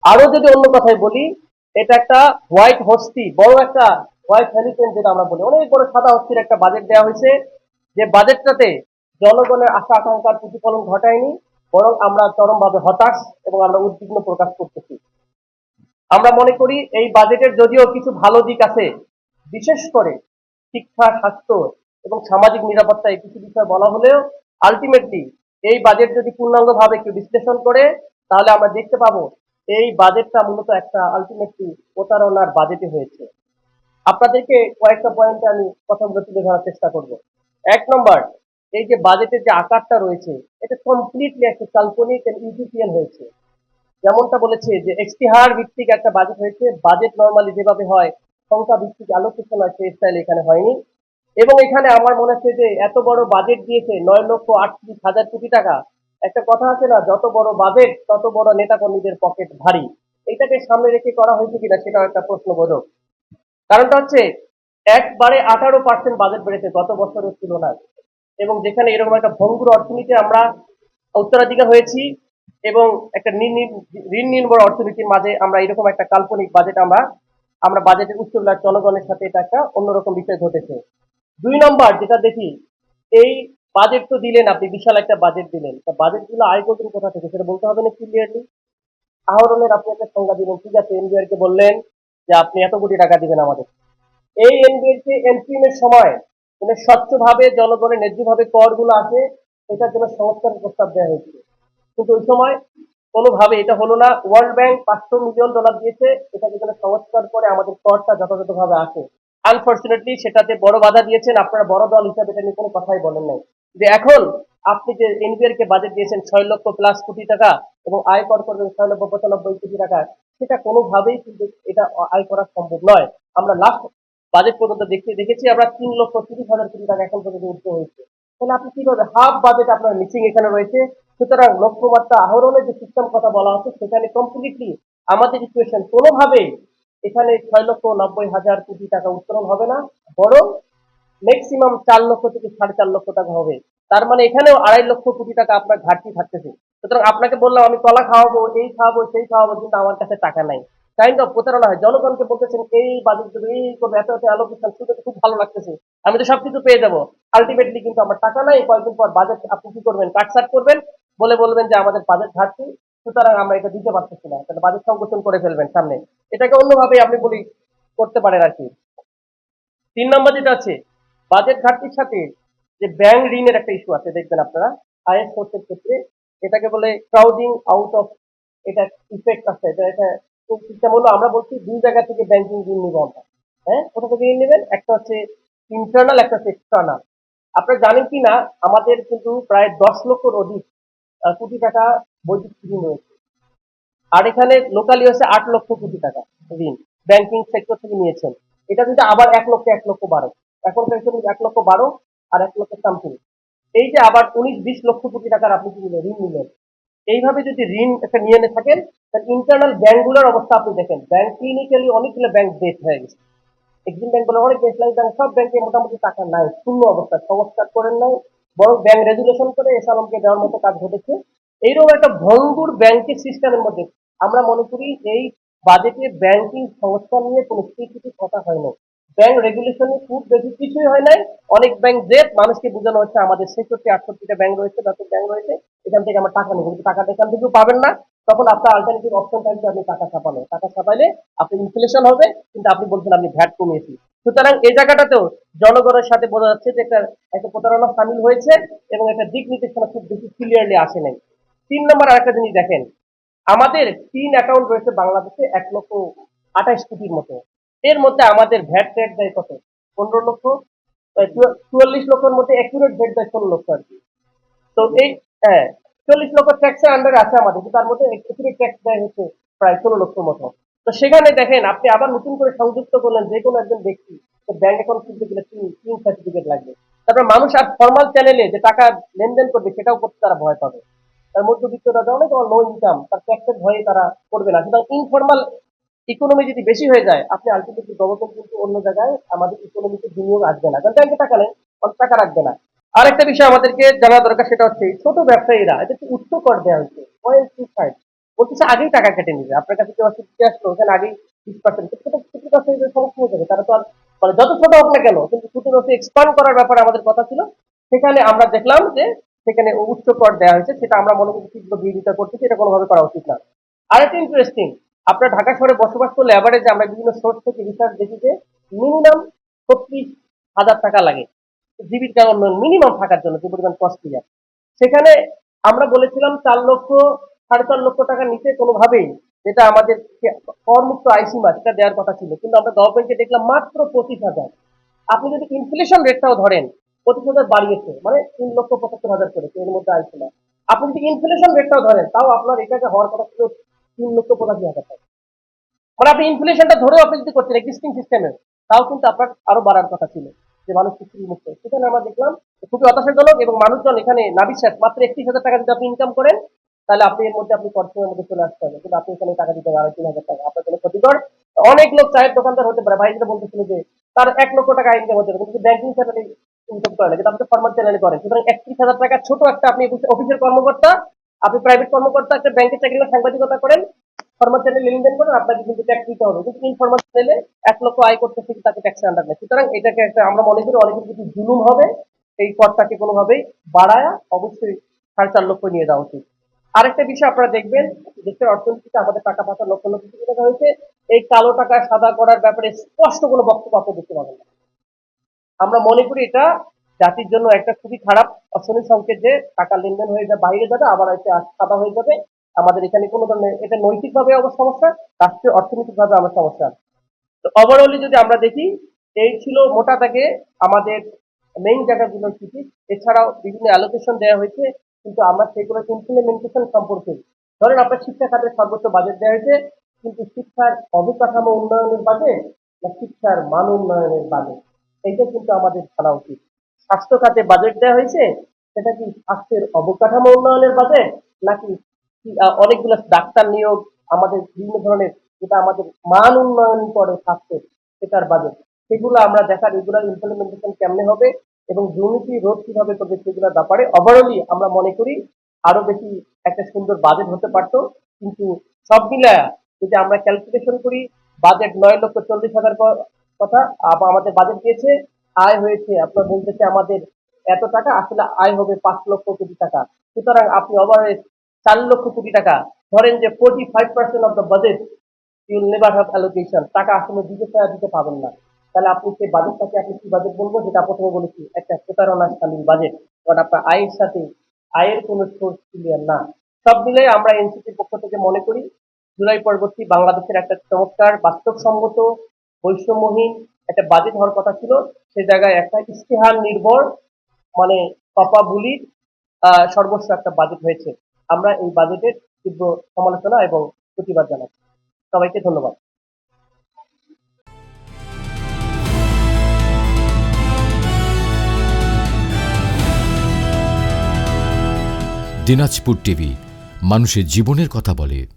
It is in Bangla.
আরো যদি অন্য কথায় বলি, এটা একটা হোয়াইট হস্তি, বড় একটা হোয়াইট এলিফ্যান্ট যেটা আমরা বলি, অনেক বড় সাদা হস্তির একটা বাজেট দেওয়া হয়েছে, যে বাজেটটাতে জনগণের আশা আকাঙ্ক্ষার প্রতিফলন ঘটায়নি, বরং আমরা চরমভাবে হতাশ এবং আমরা উদ্বিগ্ন প্রকাশ করতেছি। আমরা মনে করি এই বাজেটের যদিও কিছু ভালো দিক আছে, বিশেষ করে শিক্ষা, স্বাস্থ্য এবং সামাজিক নিরাপত্তায় কিছু বিষয় বলা হলেও আলটিমেটলি এই বাজেট যদি পূর্ণাঙ্গভাবে কেউ বিশ্লেষণ করে, তাহলে আমরা দেখতে পাবো এই বাজেটটা মূলত একটা আলটিমেটলি প্রতারণার বাজেটে হয়েছে। আপনাদেরকে কয়েকটা পয়েন্টে আমি কথাগুলো তুলে ধরার চেষ্টা করব। এক নম্বর, এই যে বাজেটের যে আকারটা রয়েছে, এটা কমপ্লিটলি একটা কাল্পনিক ইউটোপিয়ান হয়েছে। যেমনটা বলেছে যে ইশতেহার ভিত্তিক একটা বাজেট হয়েছে। বাজেট নরমালি যেভাবে হয়, সংখ্যা ভিত্তিক আলোকেশন হয়, সেই স্টাইল এখানে হয়নি। এবং এখানে আমার মনে হচ্ছে যে এত বড় বাজেট দিয়েছে, 9,38,000 কোটি টাকা। একটা কথা আছে না, যত বড় বাজেট তত বড় নেতাকর্মীদের পকেট ভারী। এটাকে সামনে রেখে করা হয়েছে কিনা সেটাও একটা প্রশ্নবোধক। কারণটা হচ্ছে, একবারে 18% বাজেট বেড়েছে গত বছরের তুলনায়, এবং যেখানে এরকম একটা ভঙ্গুর অর্থনীতি আমরা উত্তরাধিকার হয়েছি, এবং একটা ঋণ নির্ভর অর্থনীতির মাঝে আমরা এরকম একটা কাল্পনিক বাজেট আমরা আমরা বাজেটের উচ্চবিলাস জনগণের সাথে এটা একটা অন্যরকম বিষয় ঘটেছে। দুই নম্বর যেটা দেখি, এই বাজেট তো দিলেন আপনি, বিশাল একটা বাজেট দিলেন, তা বাজেট গুলো আয় করবেন কোথা থেকে সেটা বলতে হবে না ক্লিয়ারলি। আহরণের আপনি একটা সংজ্ঞা দিলেন, ঠিক আছে, এনবিআর কে বললেন যে আপনি এত কোটি টাকা দিবেন আমাদের। এই এনবিএলকে এনপিএমের সময় মানে স্বচ্ছভাবে জনগণের ন্যায্যভাবে করগুলো আসে, এটার জন্য সংস্কারের প্রস্তাব দেওয়া হয়েছিল। কিন্তু ওই সময় কোনোভাবে এটা হলো না। ওয়ার্ল্ড ব্যাংক $500 মিলিয়ন দিয়েছে, এটাকে যেন সংস্কার করে আমাদের করটা যথাযথভাবে আসে। আনফর্চুনেটলি সেটাতে বড় বাধা দিয়েছেন আপনারা, বড় দল হিসাবে এটা নিয়ে কোনো কথাই বলেন নাই। যে এখন আপনি যে এনবিআর কে বাজেট দিয়েছেন 6 লক্ষ প্লাস কোটি টাকা, এবং আয় কর করবেন 6,95,কোটি টাকা, সেটা কোনোভাবেই কিন্তু এটা আয় করা সম্ভব নয়। আমরা লাস্ট বাজেট পর্যন্ত দেখেছি আমরা 3,30,000 কোটি টাকা এখন পর্যন্ত উঠতে হয়েছে। তাহলে আপনি কিভাবে হাফ বাজেট আপনার মিসিং এখানে রয়েছে। সুতরাং লক্ষ্যমাত্রা আহরণের যে সিস্টেম কথা বলা হচ্ছে, সেখানে কমপ্লিটলি আমাদের ইকুয়েশন কোনোভাবেই এখানে 6,90,000 কোটি টাকা উত্তোলন হবে না, বরং ম্যাক্সিমাম 4 লক্ষ থেকে 4.5 লক্ষ টাকা হবে। তার মানে এখানেও 2.5 লক্ষ কোটি টাকা আপনার ঘাটতি থাকতেছে। সুতরাং আপনাকে বললাম আমি কলা খাওয়াবো, এই খাওয়াবো, সেই খাওয়াবো, কিন্তু আমার কাছে টাকা নাই। কাইন্ড অফ প্রতারণা হয়। জনগণকে বলতেছেন এই বাজেট দেবে, এই করবে, এত এত অ্যালোকেশন, শুনতে তো খুব ভালো লাগতেছে, আমি তো সবকিছু পেয়ে যাবো। আলটিমেটলি কিন্তু আমার টাকা নাই। কয়েকদিন পর বাজেট আপনি কি করবেন, কাটছাট করবেন, বলে বলবেন যে আমাদের বাজেট ঘাটতি, সুতরাং আমরা এটা দিতে পারতেছি না, তাহলে বাজেট সংকোচন করে ফেলবেন সামনে। এটাকে অন্যভাবে আপনি বলি করতে পারেন আর কি। 3 নম্বর যেটা আছে, বাজেট ঘাটতির সাথে যে ব্যাংক ঋণের একটা ইস্যু আছে, দেখবেন আপনারা আয়ের সোর্সের ক্ষেত্রে, এটাকে বলে ক্রাউডিং আউট অফ, এটা ইফেক্ট আছে। এটা সিস্টেম হলো, আমরা বলছি দুই জায়গা থেকে ব্যাংকিং ঋণ নিব আমরা। হ্যাঁ, কোথা থেকে ঋণ নেবেন, একটা হচ্ছে ইন্টারনাল, একটা হচ্ছে এক্সটার্নাল। আপনারা জানেন কি না, আমাদের কিন্তু প্রায় 10 লক্ষর অধিক কোটি টাকা বৈদেশিক ঋণ রয়েছে। আর এখানে লোকালি হচ্ছে 8 লক্ষ কোটি টাকা ঋণ ব্যাংকিং সেক্টর থেকে নিয়েছেন। এটা কিন্তু আবার 1 লক্ষ 1 লক্ষ 12, এখনকার হিসেবে 1 লক্ষ 12 আর 1 লক্ষ সামথিং। এই যে আবার 19-20 লক্ষ কোটি টাকার আপনি কি নিলেন, ঋণ নিলেন। এইভাবে যদি ঋণ একটা নিয়ে থাকেন, তাহলে ইন্টারনাল ব্যাংকগুলোর অবস্থা আপনি দেখেন, ব্যাংক ক্লিনিক্যালি অনেকগুলো ব্যাংক ডেট হয়ে গেছে। এক্সিম ব্যাংক বলে অনেক বেসলাইন ব্যাংক, সব ব্যাংকে মোটামুটি টাকা নাই, শূন্য অবস্থা, সংস্কার করেন নাই, বরং ব্যাংক রেজুলেশন করে এসালমকে দেওয়ার মতো কাজ ঘটেছে। এইরকম একটা ভঙ্গুর ব্যাংকের সিস্টেমের মধ্যে আমরা মনে করি এই বাজেটে ব্যাংকিং সংস্কার নিয়ে কোনো স্পেসিফিক কথা হয় না। ব্যাংক রেগুলেশনে খুব বেশি কিছুই হয় নাই। অনেক ব্যাংক যে মানুষকে বোঝানো হচ্ছে আমাদের 66-68টা ব্যাংক রয়েছে, 10 ব্যাংক রয়েছে, এখান থেকে আমার টাকা নেই, কিন্তু টাকাটা এখান থেকেও পাবেন না। তখন আপনার অল্টারনেটিভ অপশন থাকবে আপনি টাকা ছাপানো, টাকা ছাপাইলে আপনি ইনফ্লেশন হবে, কিন্তু আপনি বলছেন আপনি ভ্যাট কমিয়েছি। সুতরাং এই জায়গাটাতেও জনগণের সাথে বোঝা যাচ্ছে যে একটা একটা প্রতারণা সামিল হয়েছে, এবং একটা দিক নির্দেশনা খুব বেশি ক্লিয়ারলি আসে নাই। 3 নম্বর আরেকটা জিনিস দেখেন, আমাদের 3 অ্যাকাউন্ট রয়েছে বাংলাদেশে 1,28,কোটির মতো। এর মধ্যে আমাদের ভ্যাট রেট দেয় কত, 15 লক্ষ। 44 লক্ষের মধ্যে অ্যাকুরেট ভ্যাট দেয় 16 লক্ষ আর কি। তো এই, হ্যাঁ, 40 লক্ষ ট্যাক্সের আন্ডারে আছে আমাদের, কিন্তু তার মধ্যে একুরেট ট্যাক্স দেয় হচ্ছে প্রায় 16 লক্ষ মতো। তো সেখানে দেখেন আপনি আবার নতুন করে সংযুক্ত করলেন যে কোনো একজন ব্যক্তি, তো ব্যাংক অ্যাকাউন্ট খুলতে গেলে তিন সার্টিফিকেট লাগবে। তারপর মানুষ আর ফর্মাল চ্যানেলে যে টাকা লেনদেন করবে সেটাও করতে তারা ভয় পাবে। তার মধ্যবিত্তরা অনেক লো ইনকাম, তার ট্যাক্সের ভয়ে তারা করবে না। সুতরাং ইনফর্মাল ইকোনমি যদি বেশি হয়ে যায়, আপনি আলটিমেটলি গভর্নমেন্ট কিন্তু অন্য জায়গায় আমাদের ইকোনমিতে বিনিয়োগ আসবে না, কারণ ব্যাংকে টাকা নেই, অনেক টাকা রাখবে না। আরেকটা বিষয় আমাদেরকে জানা দরকার, সেটা হচ্ছে ছোট ব্যবসায়ীরা, এদেরকে উচ্চ কর দেওয়া হয়েছে 0.25। বলতেছে আগেই টাকা কেটে নিবে, আপনার কাছে কেউ দিতে আসলো ওখানে আগেই 20% সমস্যা হয়ে যাবে। তারা তো আর মানে যত ছোট হোক না কেন, কিন্তু ছোট এক্সপান্ড করার ব্যাপারে আমাদের কথা ছিল। সেখানে আমরা দেখলাম যে সেখানে উচ্চ কর দেওয়া হয়েছে, সেটা আমরা মনে করি তীব্র বিরোধিতা করতেছি, এটা কোনোভাবে করা উচিত না। আরেকটা ইন্টারেস্টিং, আপনার ঢাকা শহরে বসবাস করলে এভারেজ আমরা বিভিন্ন সোর্স থেকে রিসার্চ দেখি যে মিনিমাম 36,000 টাকা লাগে জীবিকা উন্নয়ন মিনিমাম থাকার জন্য, যে পরিমাণ কস্ট যায়। সেখানে আমরা বলেছিলাম 4 লক্ষ 4.5 লক্ষ টাকার নিচে কোনোভাবেই, যেটা আমাদের করমুক্ত আইসীমা সেটা দেওয়ার কথা ছিল, কিন্তু আমরা গভর্নমেন্টকে দেখলাম মাত্র 25,000। আপনি যদি ইনফ্লেশন রেটটাও ধরেন, 25,000 বাড়িয়েছে মানে 3,75,000 করেছে, এর মধ্যে আইসি না। আপনি যদি ইনফ্লেশন রেটটাও ধরেন, তাও আপনার এটাকে হওয়ার কথা ছিল 3,85,000 টাকা। মানে আপনি ইনফ্লেশনটা ধরেও আপনি যদি করছেন এক্সিস্টিং সিস্টেমে, তাও কিন্তু আপনার আরো বাড়ার কথা ছিল, যে মানুষ কিছু মুক্ত। সেখানে আমরা দেখলাম খুবই হতাশাজনক, এবং মানুষজন এখানে নাবিশ্বাস মাত্র 31,000 টাকা যদি আপনি ইনকাম করেন, তাহলে আপনি এর মধ্যে আপনি কর্পোরের মধ্যে চলে আসতে হবে, কিন্তু আপনি এখানে টাকা দিতে হবে 3,500 টাকা, আপনার জন্য ক্ষতিকর। অনেক লোক চায়ের দোকানদার হতে পারে, ভাই যেটা বলতেছিল যে তার 1 লক্ষ টাকা ইনকাম হতে পারে, কিন্তু ব্যাংকিং সেক্টরে ইনকাম করে না, কিন্তু আপনি ফরমাল চ্যানেলে করেন। সুতরাং 31,000 টাকা ছোট একটা, আপনি অফিসের কর্মকর্তা, আপনি প্রাইভেট কর্মকর্তা, একটা ব্যাংকের চাকরি করে সাংবাদিকতা করেন, ফরমাল চ্যানেলে লেনদেন করেন, আপনাকে কিন্তু ট্যাক্স দিতে হবে। কিন্তু ইনফরমাল চ্যানেলে 1 লক্ষ আয় করতেছে, কিন্তু তাকে ট্যাক্সের আন্ডার নেই। সুতরাং এটাকে একটা আমরা মনে করি অনেকের কিছু জুলুম হবে, এই করটাকে কোনোভাবেই বাড়ায় অবশ্যই 4.5 লক্ষ নিয়ে যাওয়া উচিত। আরেকটা বিষয় আপনারা দেখবেন, দেশের অর্থনীতিতে আমাদের টাকা পয়সা লক্ষ লক্ষ কোটি টাকা হয়েছে, এই কালো টাকা সাদা করার ব্যাপারে স্পষ্ট কোনো বক্তব্য আপনি দেখতে পাবেন না। আমরা মনে করি এটা জাতির জন্য একটা খুবই খারাপ অশনি সংকেত, যে টাকা লেনদেন হয়ে যায় বাইরে যাবে, আবার এটা সাদা হয়ে যাবে। আমাদের এখানে কোনো ধরনের এটা নৈতিকভাবে সমস্যা, রাষ্ট্রীয় অর্থনৈতিকভাবে আমার সমস্যা। তো ওভারঅলি যদি আমরা দেখি, এই ছিল মোটা দাগে আমাদের মেইন জায়গাগুলোর কিছু। এছাড়াও বিভিন্ন অ্যালোকেশন দেওয়া হয়েছে, কিন্তু আমরা সেগুলো ইমপ্লিমেন্টেশন সম্পর্কে, ধরেন আপনার শিক্ষা খাতের সর্বোচ্চ বাজেট দেওয়া হয়েছে, কিন্তু শিক্ষার অবকাঠামো উন্নয়নের বাজেট না শিক্ষার মান উন্নয়নের বাজেট, এইটা কিন্তু আমাদের জানা উচিত। স্বাস্থ্য খাতে বাজেট দেওয়া হয়েছে, সেটা কি স্বাস্থ্যের অবকাঠামো উন্নয়নের বাজেট, নাকি অনেকগুলো ডাক্তার নিয়োগ, আমাদের বিভিন্ন ধরনের যেটা আমাদের মান উন্নয়ন করে স্বাস্থ্যের, সেটার বাজেট। সেগুলো আমরা দেখার, রেগুলার ইমপ্লিমেন্টেশন কেমনে হবে এবং দুর্নীতি রোধ কিভাবে করবে, সেগুলোর ব্যাপারে ওভারঅলি আমরা মনে করি আরো বেশি একটা সুন্দর বাজেট হতে পারতো। কিন্তু সব মিলায়া যদি আমরা ক্যালকুলেশন করি, বাজেট 9,40,000 কথা, আবার আমাদের বাজেট দিয়েছে, আয় হয়েছে আপনার বলতেছে আমাদের এত টাকা, আসলে আয় হবে 5 লক্ষ কোটি টাকা। সুতরাং আপনি ওভারেজ 4 লক্ষ কোটি টাকা, ধরেন যে 45% of the budget you will never have allocation, টাকা আসলে দিতে পাবেন না। তাহলে আপনি সেই বাজেটটাকে আপনি কি বাজেট বলবো, যেটা প্রথমে বলেছি একটা প্রতারণাশালীন বাজেট, কারণ আপনার আয়ের সাথে আয়ের কোনো সোর্স ক্লিয়ার না। সব মিলে আমরা এনসিপির পক্ষ থেকে মনে করি জুলাই পরবর্তী বাংলাদেশের একটা চমৎকার বাস্তবসম্মত বৈষম্যহীন একটা বাজেট হওয়ার কথা ছিল, সে জায়গায় একটা ইশতেহার নির্ভর মানে কপা বুলির সর্বস্ব একটা বাজেট হয়েছে। আমরা এই বাজেটের তীব্র সমালোচনা এবং প্রতিবাদ জানাচ্ছি। সবাইকে ধন্যবাদ। দিনাজপুর টিভি, মানুষের জীবনের কথা বলে।